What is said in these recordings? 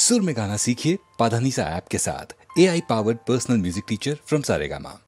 सुर में गाना सीखिए पाधानीसा ऐप के साथ। AI powered personal music teacher from Saregama.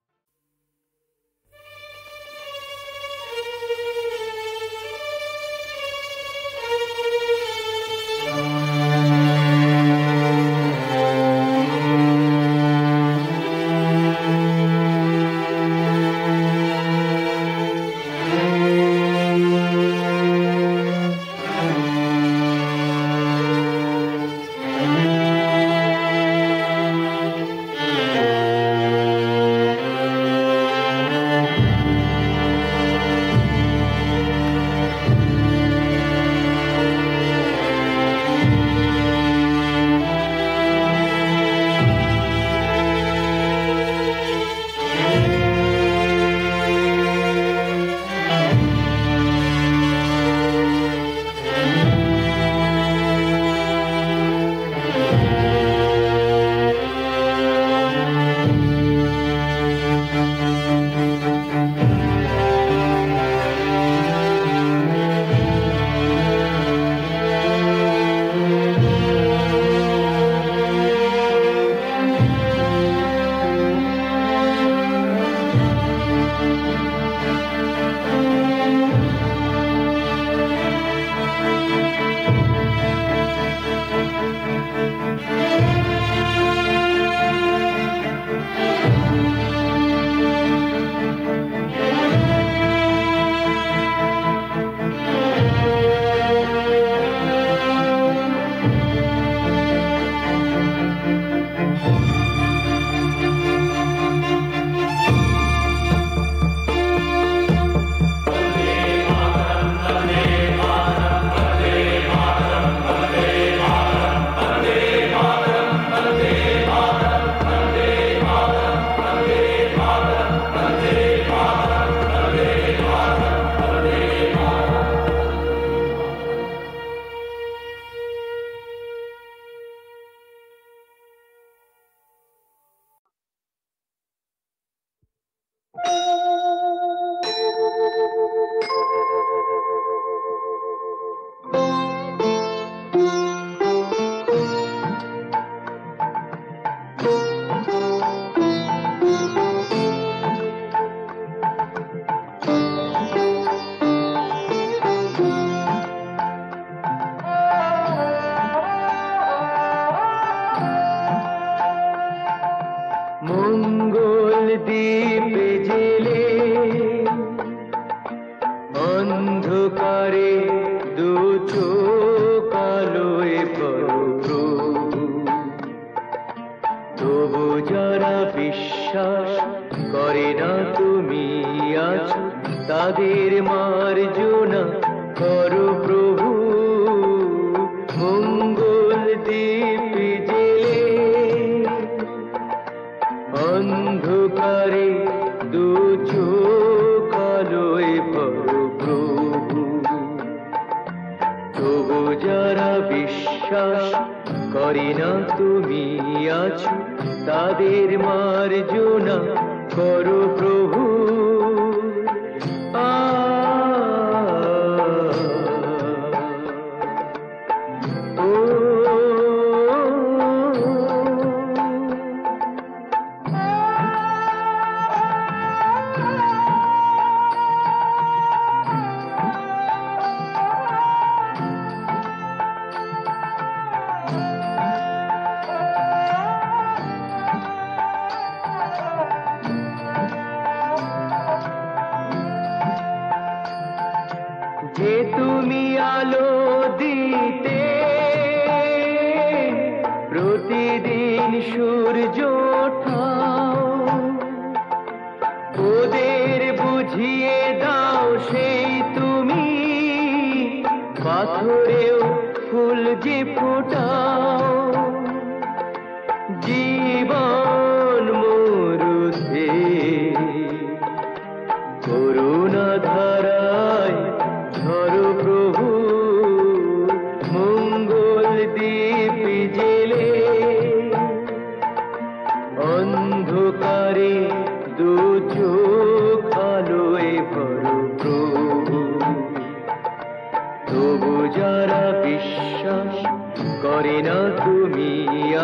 করে না তুমি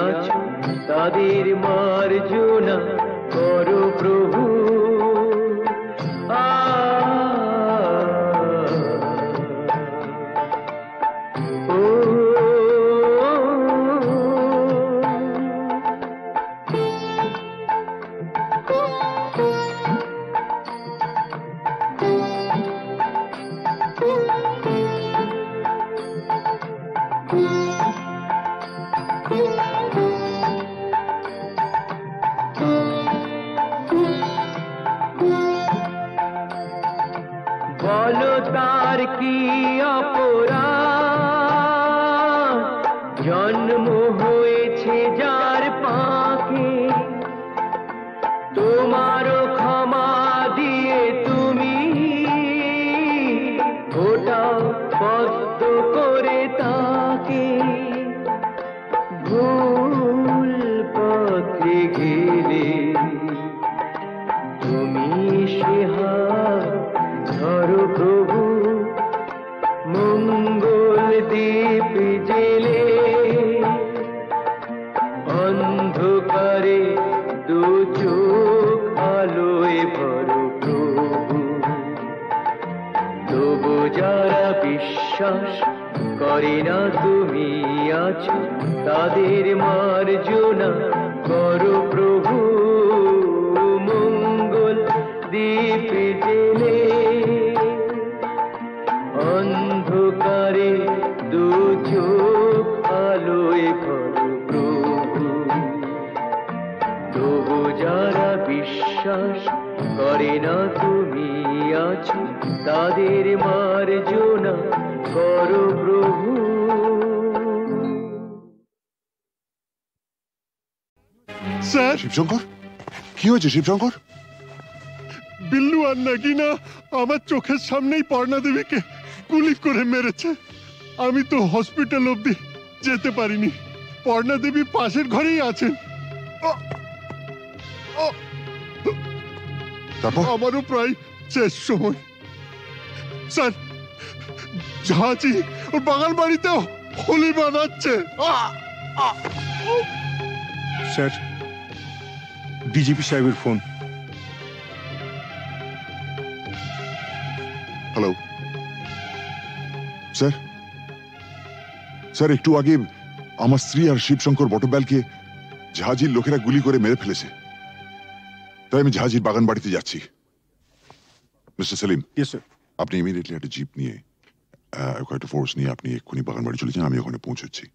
আছো তাদের মার্জনা করো প্রভু। বলো তার কি অপরাধ, জন্ম হয়েছে যার পাকে, তোমারও ক্ষমা দিয়ে তুমি ওটাও পদ্ম করে তাকে। ভুল পথে গেলে তুমি সে হাত ধরো প্রভু, মঙ্গল দীপ জেলে অন্ধকারে দু চোখ আলোয় ভরো প্রভু। তবু যারা বিশ্বাস করে না তুমি আছো তাদের মার্জনা করো প্রভু, মঙ্গল দীপ জেলে অন্ধকারে দু চোখ আলোয় ভরো প্রভু। তবু যারা বিশ্বাস করে না তুমি আছো তাদের মার্জনা করো প্রভু। স্যার, শিবশঙ্কর, কি হয়েছে শিবশঙ্কর? বিল্লু আর নাগিনা আমার চোখের সামনেই পর্ণা দেবীকে গুলি করে মেরেছে। আমি তো হসপিটাল অবধি যেতে পারিনি। পর্ণা দেবী পাশের ঘরেই আছেন। তারপর? আমারও প্রায় শেষ সময়। স্যার, ঝাঁচি ওর বাগান বাড়িতেও হোলি বানাচ্ছে। স্যার, ডিজিপি সাহেবের ফোন। Hello sir. স্যার, একটু আগে আমার স্ত্রী আর শিবশঙ্কর বটব্যালকে ঝাঁঝির লোকেরা গুলি করে মেরে ফেলেছে, তাই আমি ঝাঁঝির বাগান বাড়িতে যাচ্ছি। Mister Selim, yes sir. আপনি ইমিডিয়েটলি একটা জিপ নিয়ে কয়েকটা ফোর্স নিয়ে আপনি এক্ষুনি বাগান বাড়ি চলে যান, আমি ওখানে পৌঁছচ্ছি।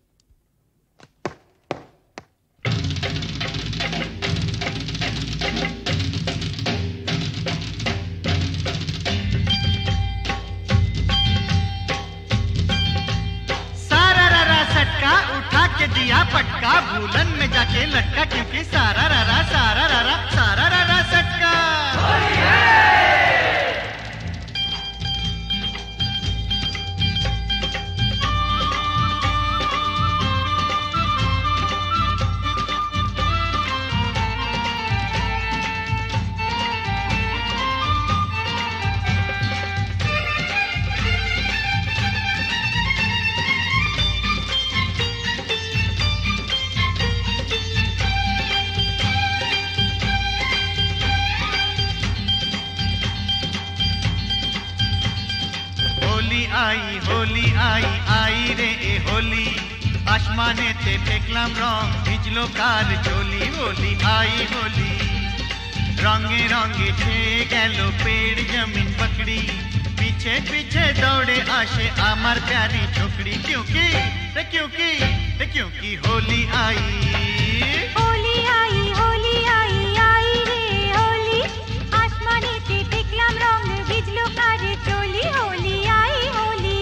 दिया पटका भूलन में जाके लटका, क्योंकि सारा रारा सटका। होली आई आई रे ए होली, आसमानेते देखलाम रंग भिजलो कार चोली। होली आई होली, रंगे रंगे छेয়ে গেল पेड़ जमीन पकड़ी, पीछे पीछे दौड़े आशे आमार प्यारी छोकरी। क्योंकि होली आई होली आई होली आई आई रे होली, आसमानेते देखलाम रंग भिजलो कार चोली। होली आई होली।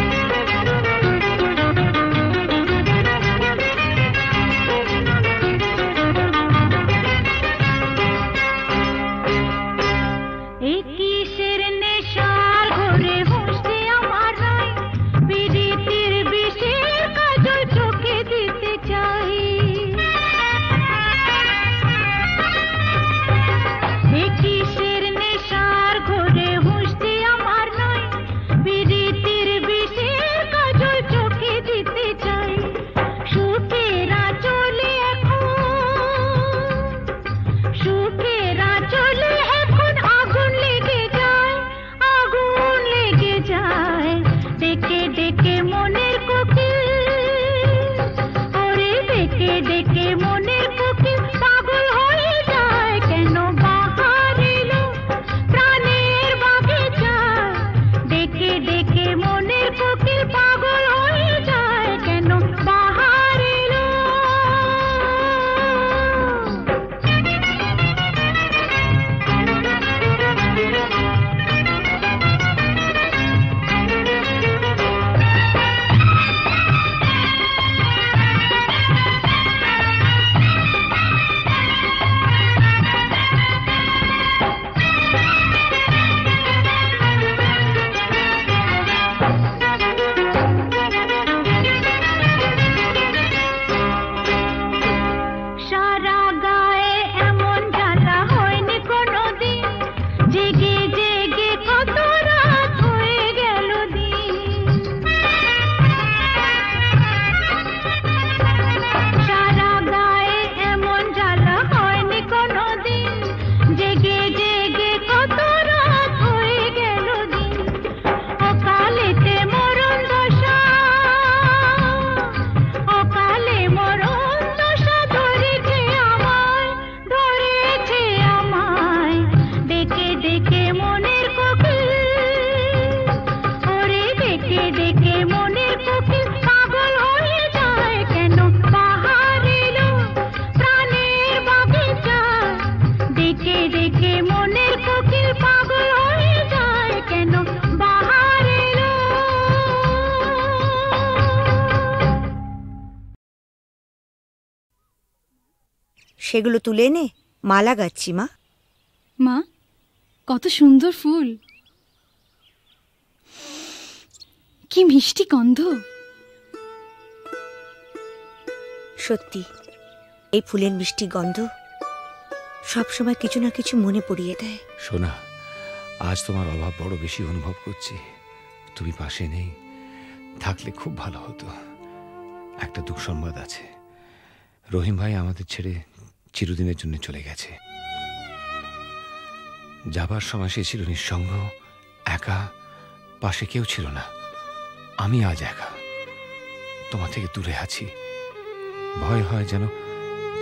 সেগুলো তুলে এনে মালা গাচ্ছি মা। মা, কত সুন্দর ফুল, কি মিষ্টি গন্ধ। সত্যি এই ফুলের মিষ্টি গন্ধ সবসময় কিছু না কিছু মনে পড়িয়ে দেয়। সোনা, আজ তোমার অভাব বড় বেশি অনুভব করছি। তুমি পাশে নেই, থাকলে খুব ভালো হতো। একটা দুঃসংবাদ আছে, রহিম ভাই আমাদের ছেড়ে চিরদিনের জন্য চলে গেছে। যাবার সময় সে ছিল নিঃসঙ্গ, একা, পাশে কেউ ছিল না। আমি আজ একা, তোমার থেকে দূরে আছি। ভয় হয় যেন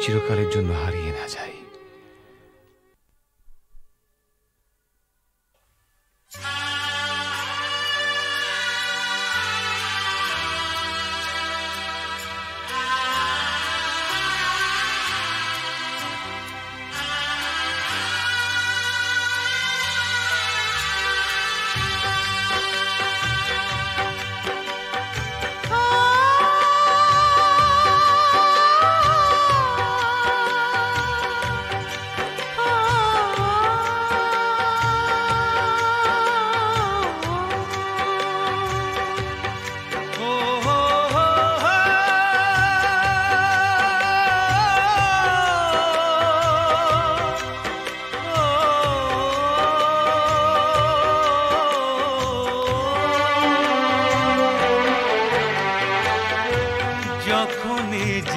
চিরকালের জন্য হারিয়ে না যাই।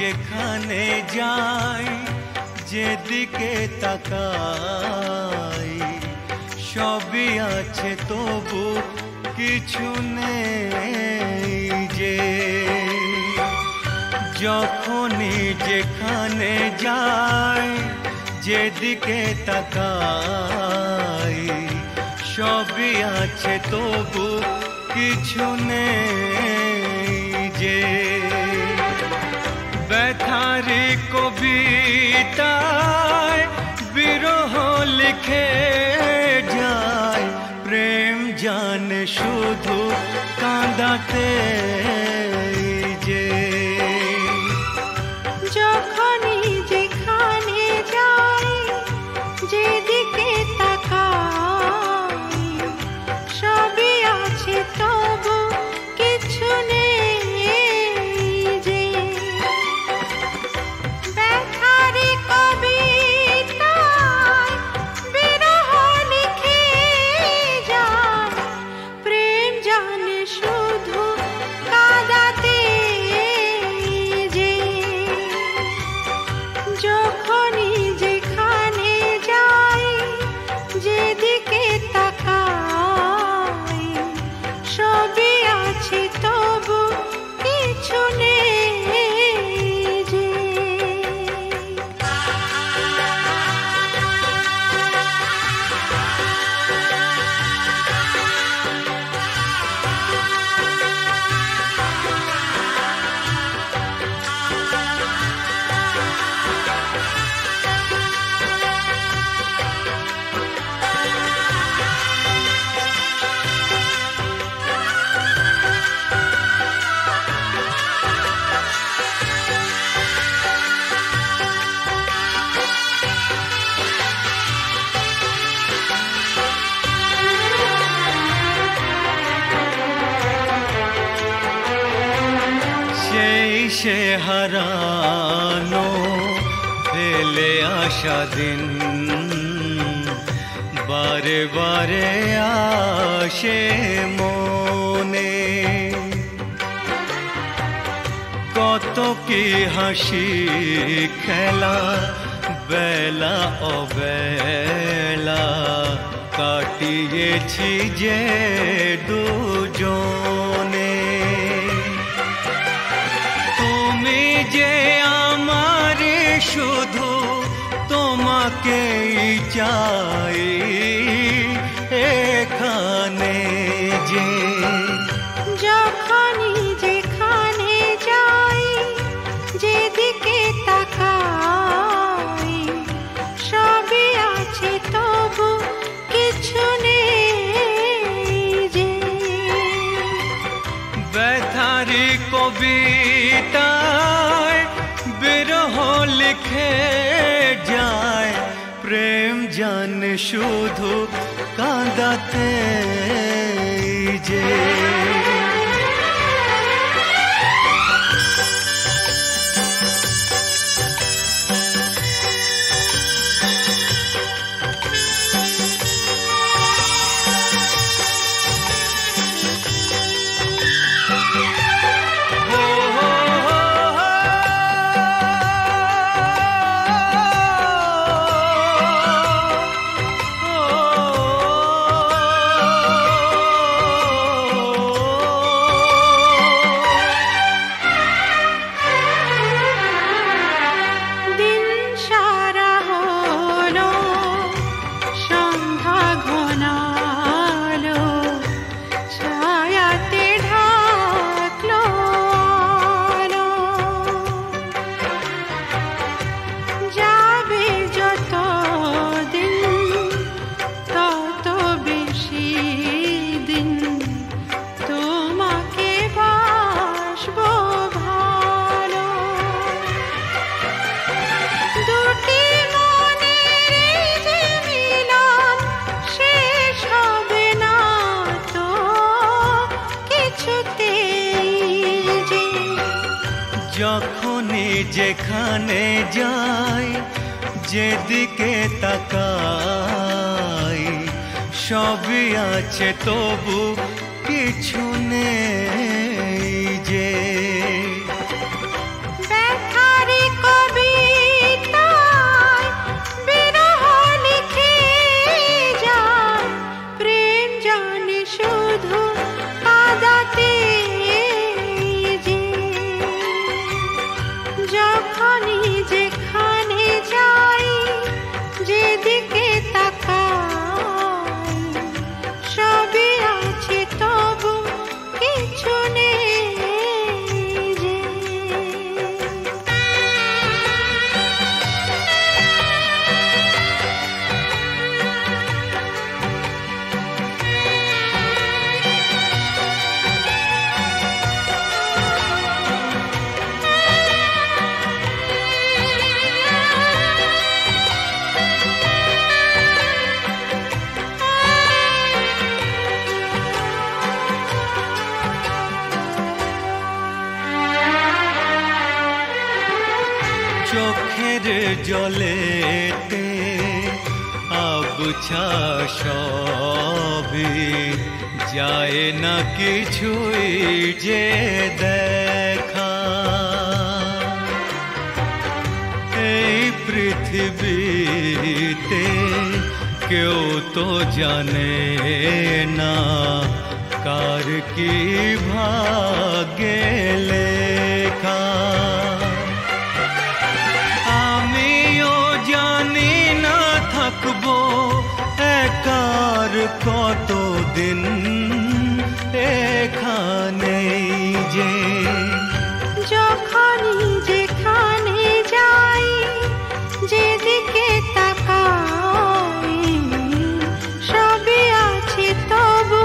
যেখানে যাই, যেদিকে তাকাই, সবই আছে তবু কিছু নেই যে। যখনই যেখানে যাই, যেদিকে তাকাই, সবই আছে তবু কিছু নেই যে। ব্যথারি কবিতায় বিরহ লিখে যায়, প্রেম জানে শুধু কাঁদাতে যে। যখনই যেখানে যাই, যেদিকে তাকাই, সবই আছে তবু কিছু নেই যে। ব্যথারি কবিতায় বিরহ লিখে যায়, প্রেম জানে শুধু কাঁদাতে যে। যখনই যেখানে যাই, যেদিকে তাকাই, সবই আছে তবু কিছু নেই যে। সেই সে হারানো ফেলে আসা দিন, বারে বারে আসে মনে। কত কি হাসি খেলা, বেলা অবেলা কাটিয়েছি যে দুজনে। তুমি যে আমার শুধু তোমাকেই চাই এখানে যে। যখনই যেখানে যাই, যেদিকে তাকাই, সবই আছে তবু কিছু নেই যে। ব্যথারি কবিতায় বিরহ লিখে জানে শুধু কাঁদাতে যে যেখানে যাই যেদিকে তাকাই সবই আছে তবু কিছু নেই যে ব্যথারি কবিতায় বিরহ লিখে যায় প্রেম জানে শুধু কাঁদাতে যখনই যেখানে যাই যেদিকে তাকাই সবই আছে তবু কিছু নেই যে চোখের জলেতে আবছা সবই যায় না কিছুই যে দেখা এই পৃথিবীতে কেউ তো জানে না কার কি ভাগ্যে লেখা থাকবো একার কতদিন এখানে যে যখনই যেখানে যাই যেদিকে তাকাই সবই আছে তবু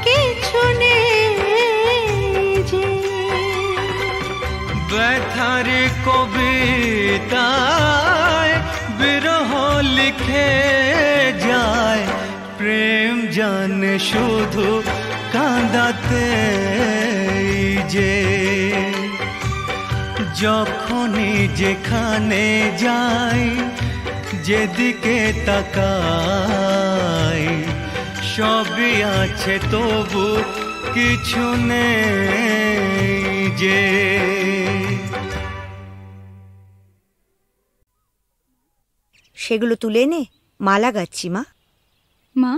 কিছু নেই যে ব্যথার কবিতায় বিরহ লিখে যায় প্রেম জানে শুধু কাঁদাতে যে যখনই যেখানে যাই যেদিকে তাকাই সবই আছে তবু কিছু নেই যে সেগুলো তুলে এনে মালা গাচ্ছি মা। মা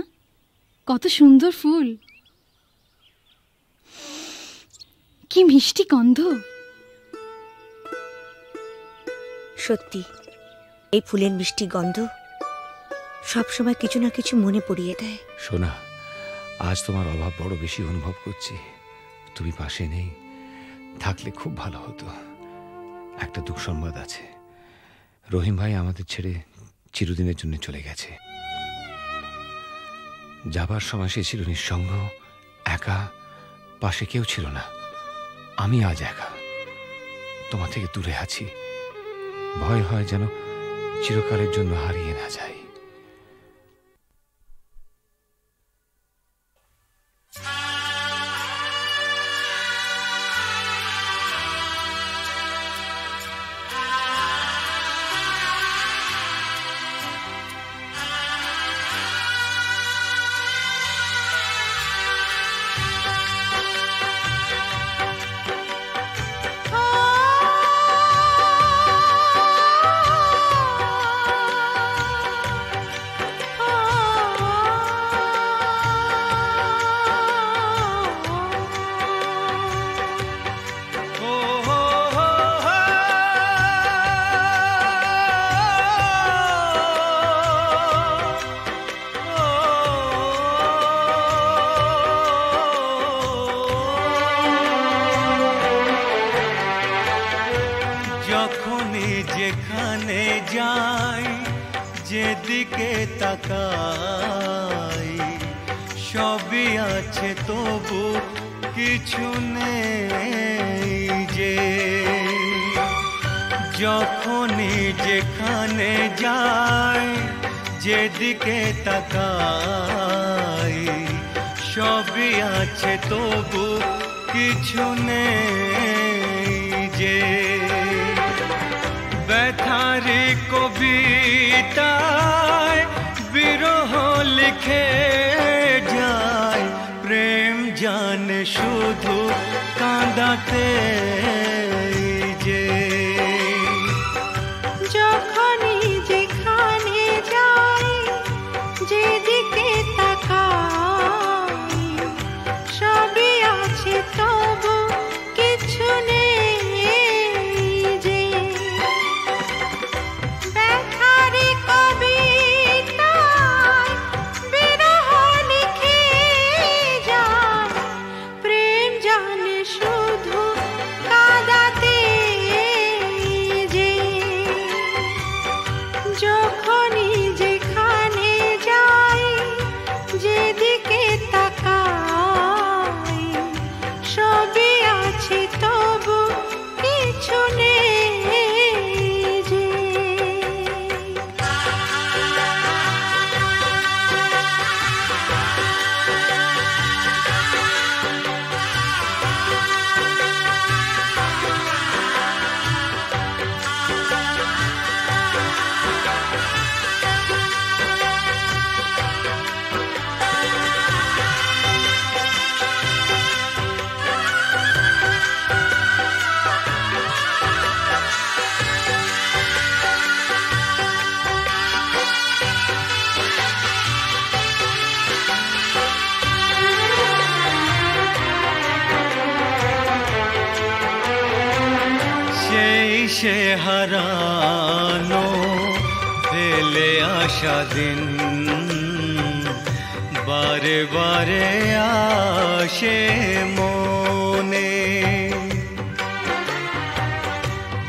কত সুন্দর ফুল, কি মিষ্টি গন্ধ। সত্যি এই ফুলের মিষ্টি গন্ধ সবসময় কিছু না কিছু মনে পড়িয়ে দেয়। সোনা, আজ তোমার অভাব বড় বেশি অনুভব করছি। তুমি পাশে নেই, থাকলে খুব ভালো হতো। একটা দুঃসংবাদ আছে, রহিম ভাই আমাদের ছেড়ে চিরদিনের জন্য চলে গেছে। যাবার সময় সে ছিল নিঃসঙ্গ, একা, পাশে কেউ ছিল না। আমি আজ একা, তোমার থেকে দূরে আছি। ভয় হয় যেন চিরকালের জন্য হারিয়ে না যাই। যেখানে যাই যেদিকে তাকাই সবই আছে তবু কিছু নেই যে যখনই যেখানে যাই যেদিকে তাকাই সবই আছে তবু কিছু নেই যে ব্যথারি কবিতায় বিরহ লিখে যায় প্রেম জানে শুধু কাঁদাতে যে যখনই যেখানে যাই যেদিকে তাকাই সবই আছে তবু কিছু নেই যে ব্যথারি কবিতায় বিরহ লিখে যায় প্রেম জানে শুধু কাঁদাতে যে যখনই যেখানে যাই যেদিকে তাকাই সবই আছে তবু কিছু নেই যে সেই সে হারানো ফেলে আসা দিন বারে বারে আসে মনে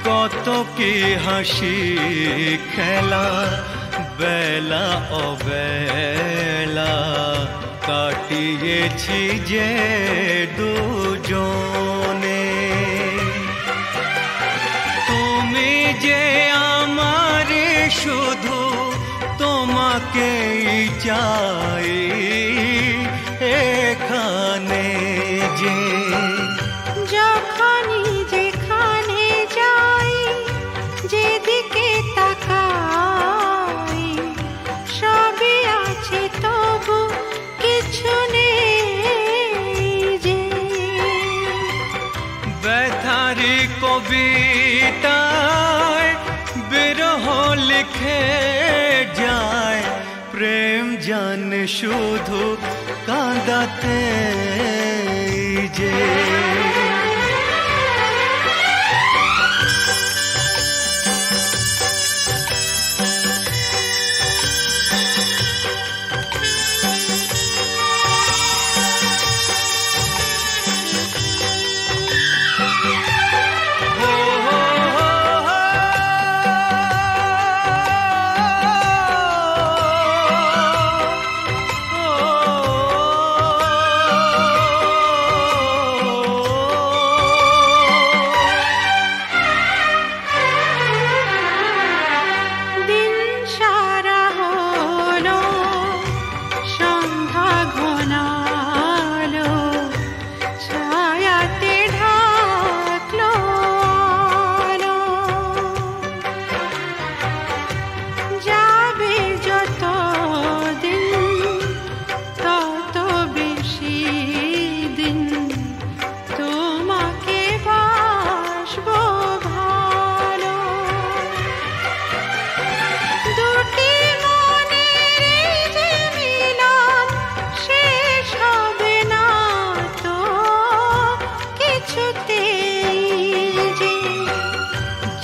কত কি হাসি খেলা বেলা অবেলা কাটিয়েছি যে দুজনে তুমি যে আমার শুধু তোমাকেই চাই এখানে যে যখনই যেখানে যাই যেদিকে তাকাই সবই আছে তবু কিছু নেই যে ব্যথারি কবিতায় বিরহ লিখে যায় প্রেম জানে শুধু কাঁদাতে যে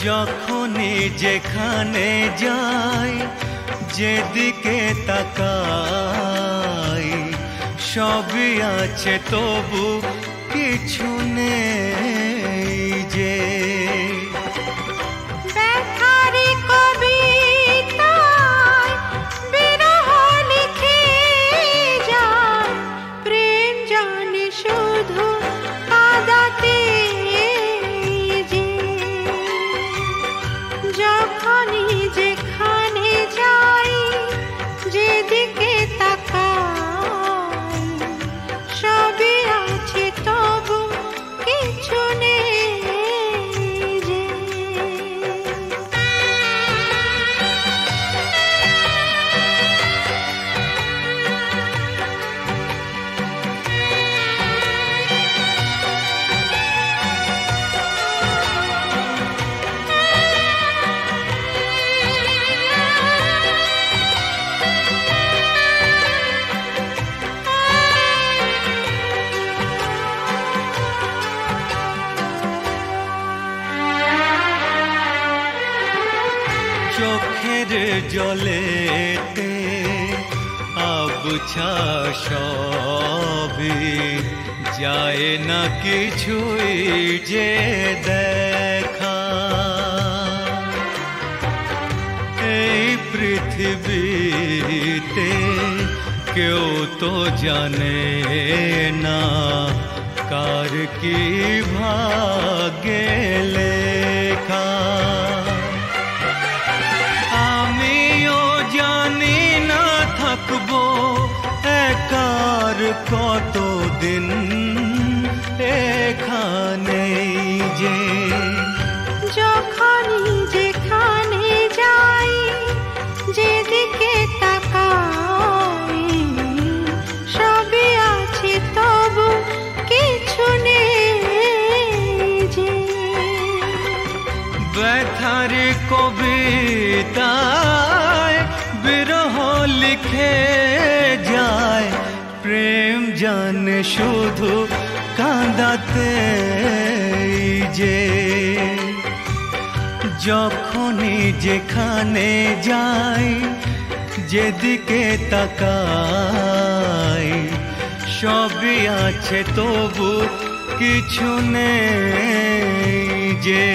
যখনই যেখানে যাই যেদিকে তাকাই সবই আছে তবু কিছু নেই যে ব্যথার চোখের জলেতে আবছা সবই যায় না কিছুই যে দেখা। এই পৃথিবীতে কেউ তো জানে না কার কি ভাগ্যে লেখা। আমিও জানি না থাকবো একার কতদিন এখানে যে। যখনই যেখানে যাই যেদিকে তাকাই সবই আছে তবু কিছু নেই যে। ব্যথার কবিতায় বিরহ লিখে যায় প্রেম জানে শুধু কাঁদাতে যে। যখনই যেখানে যাই যেদিকে তাকাই সবই আছে তবু কিছু নেই যে।